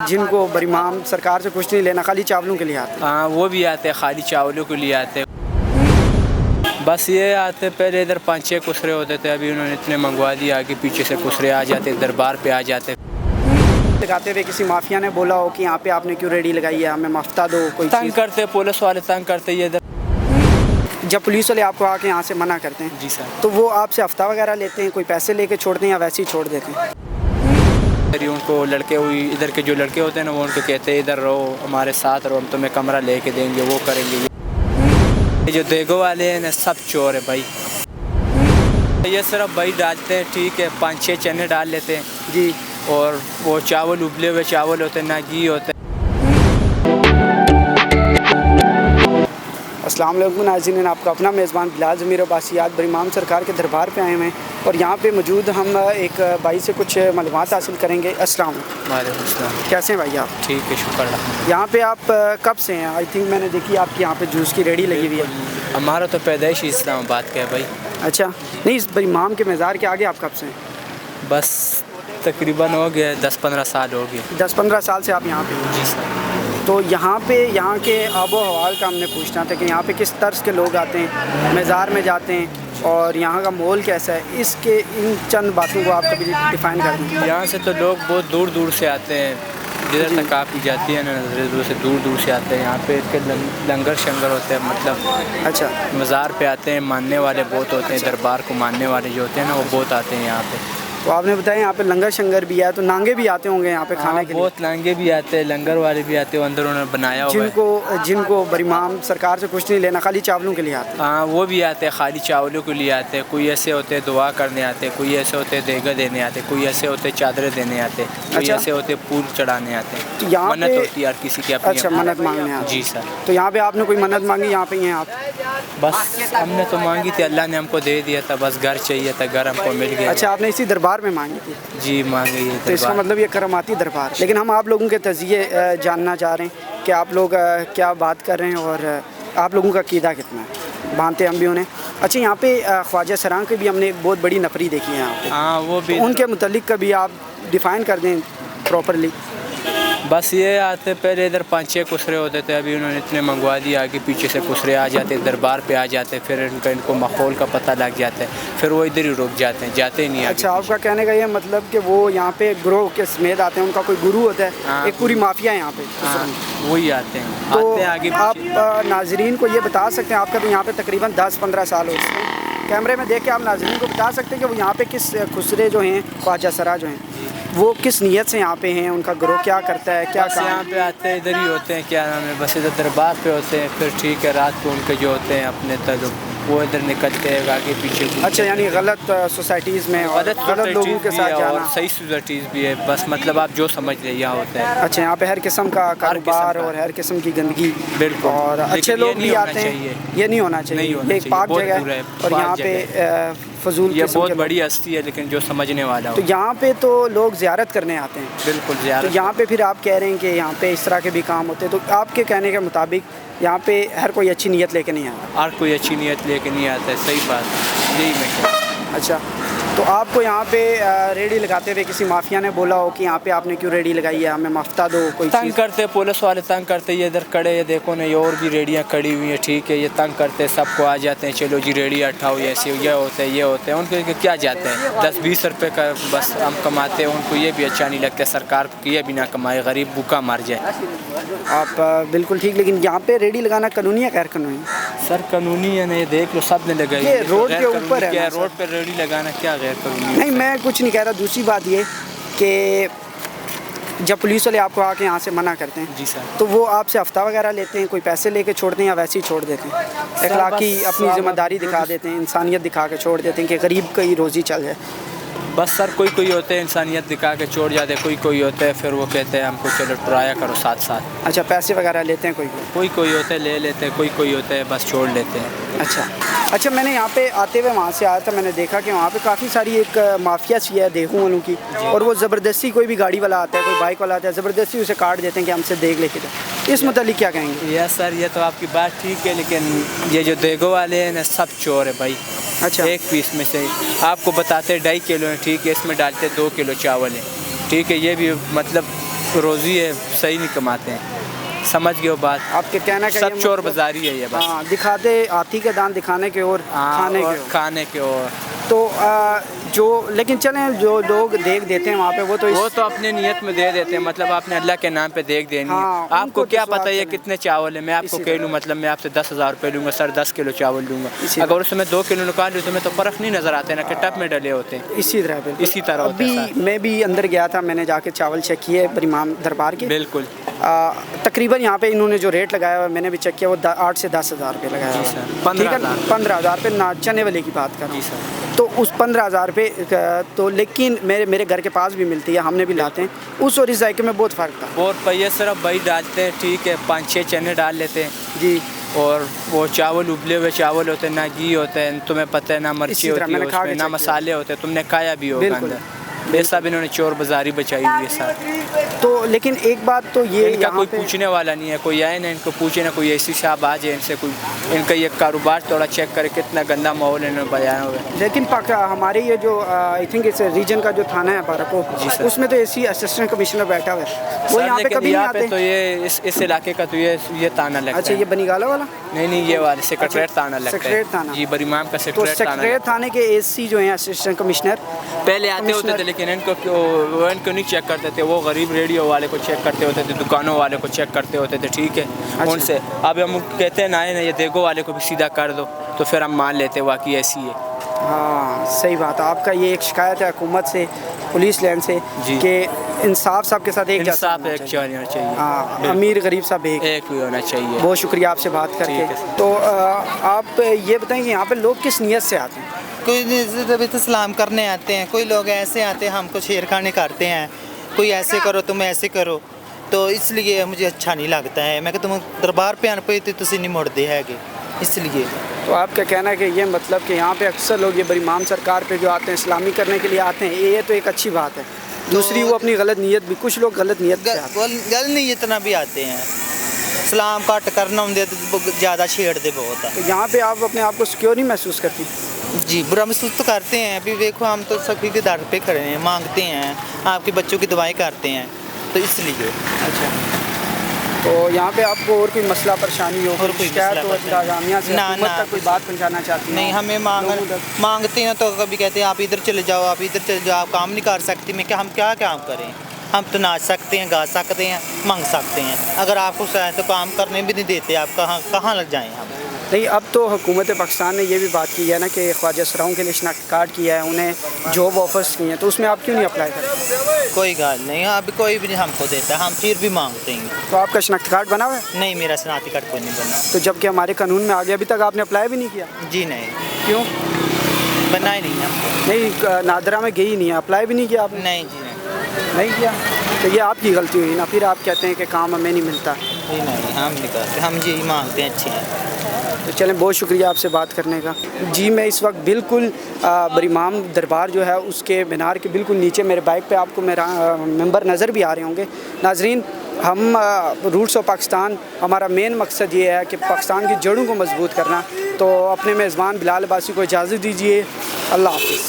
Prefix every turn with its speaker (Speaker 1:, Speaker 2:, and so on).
Speaker 1: जिनको बरीमाम सरकार से कुछ नहीं लेना, खाली चावलों के लिए आते हैं।
Speaker 2: हाँ, वो भी आते हैं, खाली चावलों के लिए आते हैं। बस ये आते, पहले इधर 5-6 कुसरे होते थे, अभी उन्होंने इतने मंगवा दिए, आगे पीछे से कुसरे आ जाते, दरबार पे आ जाते।
Speaker 1: लगाते हुए किसी माफिया ने बोला हो कि यहाँ पे आपने क्यों रेडी लगाई है, हमें मफ्ता दो, कोई
Speaker 2: तंग करते, पुलिस वाले तंग करते। ये इधर
Speaker 1: जब पुलिस वाले आपको आके यहाँ से मना करते हैं,
Speaker 2: जी सर,
Speaker 1: तो वो आपसे हफ्ता वगैरह लेते हैं, कोई पैसे लेके छोड़ते हैं या वैसे ही छोड़ देते हैं?
Speaker 2: उनको लड़के हुई, इधर के जो लड़के होते हैं ना, वो उनको कहते हैं इधर रहो, हमारे साथ रहो, हम तुम्हें कमरा लेके देंगे, वो करेंगे। ये जो देगो वाले हैं ना, सब चोर है भाई। ये सिर्फ भाई डालते हैं, ठीक है, 5-6 चने डाल लेते हैं
Speaker 1: जी,
Speaker 2: और वो चावल उबले हुए चावल होते हैं, ना घी होते हैं।
Speaker 1: अस्सलाम वालेकुम नाज़रीन, आपका अपना मेज़बान बिलाल ज़मीर अब्बासी आज बरीमाम सरकार के दरबार पे आए हुए हैं और यहाँ पे मौजूद हम एक भाई से कुछ मालूमात हासिल करेंगे। अस्सलाम वालेकुम, कैसे हैं भाई आप?
Speaker 2: ठीक है, शुक्र अल्लाह।
Speaker 1: यहाँ पे आप कब से हैं? आई थिंक मैंने देखी आपकी यहाँ पे जूस की रेडी लगी हुई है।
Speaker 2: हमारा तो पैदाइश ही इस्लामाबाद का है भाई।
Speaker 1: अच्छा, नहीं, इस बरीमाम के मज़ार के आगे आप कब से हैं?
Speaker 2: बस तकरीबन हो गया 10-15 साल हो गए।
Speaker 1: 10-15 साल से आप यहाँ पे हैं?
Speaker 2: जी सर।
Speaker 1: तो यहाँ पे यहाँ के आबो हवाल का हमने पूछना था कि यहाँ पे किस तर्ज के लोग आते हैं, मज़ार में जाते हैं और यहाँ का माहौल कैसा है, इसके इन चंद बातों को आप कभी डिफ़ाइन कर दें।
Speaker 2: यहाँ से तो लोग बहुत दूर दूर से आते हैं, जिधर तक आप की जाती है ना, दूर से दूर दूर से आते हैं। यहाँ पे इसके लंगर शंगर होते हैं, मतलब
Speaker 1: अच्छा,
Speaker 2: मज़ार पे आते हैं, मानने वाले बहुत होते हैं, दरबार को मानने वाले जो होते हैं ना, वो बहुत आते हैं यहाँ पे।
Speaker 1: तो आपने बताया यहाँ पे लंगर शंगर भी है, तो नांगे भी आते होंगे यहाँ पे खाने के लिए?
Speaker 2: बहुत नांगे भी आते हैं, लंगर वाले भी आते हैं, अंदर उन्होंने बनाया हुआ है।
Speaker 1: जिनको बरीमाम सरकार से कुछ नहीं लेना, खाली चावलों के लिए आते हैं?
Speaker 2: हाँ, वो भी आते हैं, खाली चावलों के लिए आते हैं। कोई ऐसे होते हैं दुआ करने आते हैं, कोई ऐसे होते हैं देगा देने आते हैं, कोई ऐसे होते हैं चादरें देने आते हैं, कोई ऐसे होते हैं फूल चढ़ाने आते हैं।
Speaker 1: तो यहाँ
Speaker 2: मन्नत होती है यार किसी की अपनी।
Speaker 1: अच्छा, मन्नत मांगने आते हैं?
Speaker 2: जी सर।
Speaker 1: तो यहाँ पे आपने कोई मन्नत मांगी, यहाँ पे ही हैं आप?
Speaker 2: बस हमने तो मांगी थी, अल्लाह ने हमको दे दिया था, बस घर चाहिए था, घर हमको मिल गया।
Speaker 1: अच्छा, आपने इसी दरबार में मांगी थी?
Speaker 2: जी, मांगी है।
Speaker 1: तो इसका मतलब ये करमाती दरबार। लेकिन हम आप लोगों के तज़िये जानना चाह रहे हैं कि आप लोग क्या बात कर रहे हैं और आप लोगों का क़ीदा कितना है, मानते हम भी उन्हें। अच्छा, यहाँ पे ख्वाजा सरां की भी हमने एक बहुत बड़ी नफरी देखी है यहाँ पे।
Speaker 2: हाँ, वो भी।
Speaker 1: तो उनके मुतालिक कभी आप डिफ़ाइन कर दें प्रॉपरली।
Speaker 2: बस ये आते, पहले इधर 5-6 कुसरे होते थे, अभी उन्होंने इतने मंगवा दिए, आगे पीछे से कुसरे आ जाते, दरबार पे आ जाते, फिर इनको माहौल का पता लग जाता है, फिर वो इधर ही रुक जाते हैं, जाते ही नहीं।
Speaker 1: अच्छा, आपका कहने का ये मतलब कि वो यहाँ पे ग्रोह के समेत आते हैं, उनका कोई गुरु होता है?
Speaker 2: हाँ,
Speaker 1: एक पूरी माफिया है यहाँ पे।
Speaker 2: हाँ, वही आते हैं।
Speaker 1: तो
Speaker 2: आते हैं आगे
Speaker 1: आप नाजरीन को ये बता सकते हैं, आपका तो यहाँ पे तकरीबन 10-15 साल हो गए हैं, कैमरे में देख के आप नाजरीन को बता सकते हैं कि वो यहाँ पे किस खुसरे जो हैं, ख्वाजा सरा जो हैं, वो किस नीयत से यहाँ पे हैं, उनका ग्रोह क्या करता है, क्या काम?
Speaker 2: यहाँ पे आते हैं, इधर ही होते हैं, क्या नाम है, बस इधर दरबार पे होते हैं, फिर ठीक है, रात को उनके जो होते हैं अपने तक वो इधर निकलते हैं आगे पीछे।
Speaker 1: अच्छा, यानी गलत सोसाइटीज़ में और गलत लोगों के साथ जाना?
Speaker 2: और सही सोसाइटीज़ भी है, बस मतलब आप जो समझ ले यहाँ होता है।
Speaker 1: अच्छा, यहाँ पे हर किस्म का कारोबार और हर किस्म की गंदगी,
Speaker 2: बिल्कुल,
Speaker 1: और अच्छे लोग भी आते हैं। ये नहीं होना चाहिए, ये एक पाक जगह है और यहाँ पे फजूल
Speaker 2: ये बहुत बड़ी हस्ती है, लेकिन जो समझने वाला हो।
Speaker 1: तो यहाँ पे तो लोग ज़ियारत करने आते हैं?
Speaker 2: बिल्कुल ज़ियारत।
Speaker 1: तो यहाँ पे फिर आप कह रहे हैं कि यहाँ पे इस तरह के भी काम होते हैं, तो आपके कहने के मुताबिक यहाँ पे हर कोई अच्छी नीयत लेके नहीं आता?
Speaker 2: हर कोई अच्छी नीयत लेके नहीं आता है, सही बात है, यही मैं कहता हूँ।
Speaker 1: अच्छा, तो आपको यहाँ पे रेडी लगाते हुए किसी माफिया ने बोला हो कि यहाँ पे आपने क्यों रेडी लगाई है, हमें मफ्ता दो, कोई
Speaker 2: तंग करते, पुलिस वाले तंग करते, ये इधर खड़े, ये देखो ना, ये और भी रेडियाँ खड़ी हुई हैं, ठीक है, ये तंग करते, सबको आ जाते हैं, चलो जी रेडी उठाओ, ऐसे ये होते हैं, ये होते हैं। उनको क्या जाते हैं, 10-20 रुपये का बस हम कमाते हैं, उनको ये भी अच्छा नहीं लगता सरकार को ये भी ना कमाए, गरीब भूखा मर जाए।
Speaker 1: आप बिल्कुल ठीक, लेकिन यहाँ पे रेडी लगाना कानूनी है गैर कानूनी?
Speaker 2: सर कानूनी है ना, ये देख लो, सब ने लगाई।
Speaker 1: ये रोड के ऊपर है,
Speaker 2: क्या रोड पर रेडी लगाना क्या गैर कानूनी?
Speaker 1: नहीं, मैं कुछ नहीं कह रहा। दूसरी बात ये कि जब पुलिस वाले आपको आके यहाँ से मना करते हैं,
Speaker 2: जी सर,
Speaker 1: तो वो आपसे हफ्ता वगैरह लेते हैं, कोई पैसे लेके छोड़ते हैं या वैसे ही छोड़ देते हैं? अखलाकी अपनी ज़िम्मेदारी दिखा देते हैं, इंसानियत दिखा के छोड़ देते हैं कि गरीब की रोज़ी चल जाए?
Speaker 2: बस सर, कोई होते हैं इंसानियत दिखा के छोड़ जाते हैं, कोई होते हैं फिर वो कहते हैं हमको चलो ट्राया करो साथ साथ।
Speaker 1: अच्छा, पैसे वगैरह लेते हैं? कोई
Speaker 2: होते हैं ले लेते हैं, कोई होते हैं बस छोड़ लेते हैं।
Speaker 1: अच्छा, मैंने यहाँ पे आते हुए वहाँ से आया था, मैंने देखा कि वहाँ पे काफ़ी सारी एक माफिया सी है देहू वालों की, और वो ज़बरदस्ती, कोई भी गाड़ी वाला आता है, कोई बाइक वाला आता है, ज़बरदस्ती उसे काट देते हैं कि हमसे देख लेके जाए। इस मुतालिक क्या कहेंगे?
Speaker 2: यस सर, ये तो आपकी बात ठीक है, लेकिन ये जो देगो वाले हैं ना, सब चोर है भाई।
Speaker 1: अच्छा,
Speaker 2: एक पीस में से आपको बताते 2.5 किलो है, ठीक है, इसमें डालते 2 किलो चावल है, ठीक है, ये भी मतलब रोज़ी है, सही नहीं कमाते हैं। समझ गए हो बात?
Speaker 1: आपके कहना का
Speaker 2: सब चोर बाजारी है ये बस।
Speaker 1: हाँ, दिखाते हाथी के दांत दिखाने के और खाने के और।
Speaker 2: खाने के और
Speaker 1: तो जो लेकिन चलें जो लोग देख देते हैं वहाँ पे वो तो
Speaker 2: अपने नियत में दे देते हैं, मतलब आपने अल्लाह के नाम पे देख देनी
Speaker 1: हाँ,
Speaker 2: है। आपको क्या
Speaker 1: विश्वास
Speaker 2: पता ये
Speaker 1: नहीं।
Speaker 2: कितने चावल है, मैं आपको कह लूँ मतलब मैं आपसे 10,000 रुपये लूँगा सर, 10 किलो चावल लूँगा, अगर उसमें 2 किलो निकाल लूँ तो मैं तो फ़र्क नहीं नज़र आते ना कि टप में डले होते हैं।
Speaker 1: इसी तरह बिल्कुल
Speaker 2: इसी तरह होता है
Speaker 1: अभी मैं भी अंदर गया था, मैंने जाके चावल चेक किए इमाम दरबार के।
Speaker 2: बिल्कुल
Speaker 1: तकरीबन यहाँ पे इन्होंने जो रेट लगाया हुआ है मैंने भी चेक किया, वो 8 से 10,000 रुपये लगाया हुआ है। 15,000 रुपये ना चने वाले की बात कर रहा हूँ। तो उस 15,000 रुपये तो लेकिन मेरे घर के पास भी मिलती है, हमने भी लाते हैं, उस और इस जायके में बहुत फ़र्क था।
Speaker 2: और पहिए सिर्फ वही डालते हैं, ठीक है, 5-6 चने डाल लेते हैं
Speaker 1: जी,
Speaker 2: और वो चावल उबले हुए चावल होते हैं, ना घी होते हैं, तुम्हें पता है, ना मिर्ची होती है उसमें, ना मसाले होते हैं, तुमने खाया भी होगा अंदर। ये सब इन्होंने चोर बाजारी बचाई हुई है साथ।
Speaker 1: तो लेकिन एक बात तो ये
Speaker 2: इनका कोई पूछने वाला नहीं है, कोई आए ना इनको पूछे ना, कोई ऐसी साहब आ जाए इनसे, कोई इनका ये कारोबार थोड़ा चेक करे कितना गंदा माहौल इन्होंने बनाया हुआ है।
Speaker 1: लेकिन हमारे ये जो आई थिंक इस रीजन का जो थाना है पाराको, उसमें तो ऐसी असिस्टेंट कमिश्नर बैठा हुआ है, वो यहाँ पे कभी नहीं आते।
Speaker 2: तो ये इस इलाके का तो ये ताना लगता है।
Speaker 1: अच्छा, ये बनीगाला वाला?
Speaker 2: नहीं, ये वाले सेक्रेटरीट ताना लगता है।
Speaker 1: सेक्रेटरीट थाना
Speaker 2: जी, बरीमाम का
Speaker 1: तो
Speaker 2: सेक्रेटरीट
Speaker 1: थाने के एससी जो हैं असिस्टेंट कमिश्नर
Speaker 2: पहले आते होते थे, लेकिन इनको नहीं चेक करते थे, वो गरीब रेडियो वाले को चेक करते होते थे, दुकानों वाले को चेक करते होते थे, ठीक है उनसे। अब हम कहते हैं ना ये देखो वाले को भी सीधा कर दो, तो फिर हम मान लेते वाकई ऐसी है।
Speaker 1: हाँ, सही बात है। आपका ये एक शिकायत है हुकूमत से, पुलिस लाइन से, कि इंसाफ सबके साथ एक जैसा
Speaker 2: इंसाफ एक होना चाहिए।
Speaker 1: हाँ, अमीर गरीब सब एक
Speaker 2: भी होना चाहिए।
Speaker 1: बहुत शुक्रिया आपसे बात करके। तो आप ये बताएं कि यहाँ पे लोग किस नीयत से आते हैं?
Speaker 3: कोई तो सलाम करने आते हैं, कोई लोग ऐसे आते हैं हमको छेड़खानी करते हैं, कोई ऐसे करो तुम ऐसे करो, तो इसलिए मुझे अच्छा नहीं लगता है। मैं कि तुम दरबार पे आने पे तो नहीं मुड़ते है इसलिए।
Speaker 1: तो आपका कहना है कि ये मतलब कि यहाँ पे अक्सर लोग ये बरीमाम सरकार पे जो आते हैं इस्लामी करने के लिए आते हैं, ये तो एक अच्छी बात है। दूसरी वो अपनी गलत नीयत भी, कुछ लोग गलत नीयत से आते हैं।
Speaker 3: गलत नीयत ना भी आते हैं, सलाम घट करना होंगे तो ज़्यादा छेड़ते बहुत है।
Speaker 1: तो यहाँ पे आप अपने आप को सिक्योर नहीं महसूस करती?
Speaker 3: जी, बुरा महसूस तो करते हैं। अभी देखो हम तो सभी के दर पे खड़े हैं, मांगते हैं, आपके बच्चों की दवाई करते हैं, तो इसलिए।
Speaker 1: अच्छा, तो यहाँ पे आपको और कोई मसला परेशानी हो,
Speaker 3: और कोई
Speaker 1: शिकायत हो इंतजामिया से, हुकूमत तक कोई बात पहुँचाना चाहती हैं?
Speaker 3: नहीं, हमें मांगते हैं तो कभी कहते हैं आप इधर चले जाओ, आप इधर चले जाओ, आप काम नहीं कर सकती। मैं क्या, हम क्या काम करें? हम तो नाच सकते हैं, गा सकते हैं, मांग सकते हैं। अगर आपको शायद तो काम करने भी नहीं देते, आप कहाँ लग जाएँ हम?
Speaker 1: नहीं, अब तो हुकूमत पाकिस्तान ने ये भी बात की है ना कि ख्वाजा सराओं के लिए शनाख्त कार्ड किया है, उन्हें जॉब ऑफर्स किए हैं, तो उसमें आप क्यों नहीं अप्लाई करते?
Speaker 3: कोई गल नहीं, अभी कोई भी नहीं हमको देता, हम फिर भी मांगते हैं।
Speaker 1: तो आपका शनाख्त कार्ड बना हुआ है?
Speaker 3: नहीं, मेरा शनाख्ती कार्ड कोई नहीं बना।
Speaker 1: तो जबकि हमारे कानून में आ गया, अभी तक आपने अप्लाई भी नहीं किया?
Speaker 3: जी नहीं।
Speaker 1: क्यों?
Speaker 3: बना ही नहीं हमको।
Speaker 1: नहीं, नादरा में गई नहीं है, अप्लाई भी नहीं किया आपने?
Speaker 3: नहीं जी,
Speaker 1: नहीं किया, तो ये आपकी गलती हुई ना, फिर आप कहते हैं कि काम हमें नहीं मिलता।
Speaker 3: जी नहीं, हम नहीं करते, हम यही मांगते हैं, अच्छे हैं।
Speaker 1: तो चलें, बहुत शुक्रिया आपसे बात करने का। जी, मैं इस वक्त बिल्कुल बरीमाम दरबार जो है उसके मीनार के बिल्कुल नीचे, मेरे बाइक पे आपको मेरा मेंबर नज़र भी आ रहे होंगे। नाजरीन, हम रूट्स ऑफ पाकिस्तान, हमारा मेन मकसद ये है कि पाकिस्तान की जड़ों को मजबूत करना। तो अपने मेज़बान बिलाल अब्बासी को इजाज़त दीजिए। अल्लाह हाफ़िज़।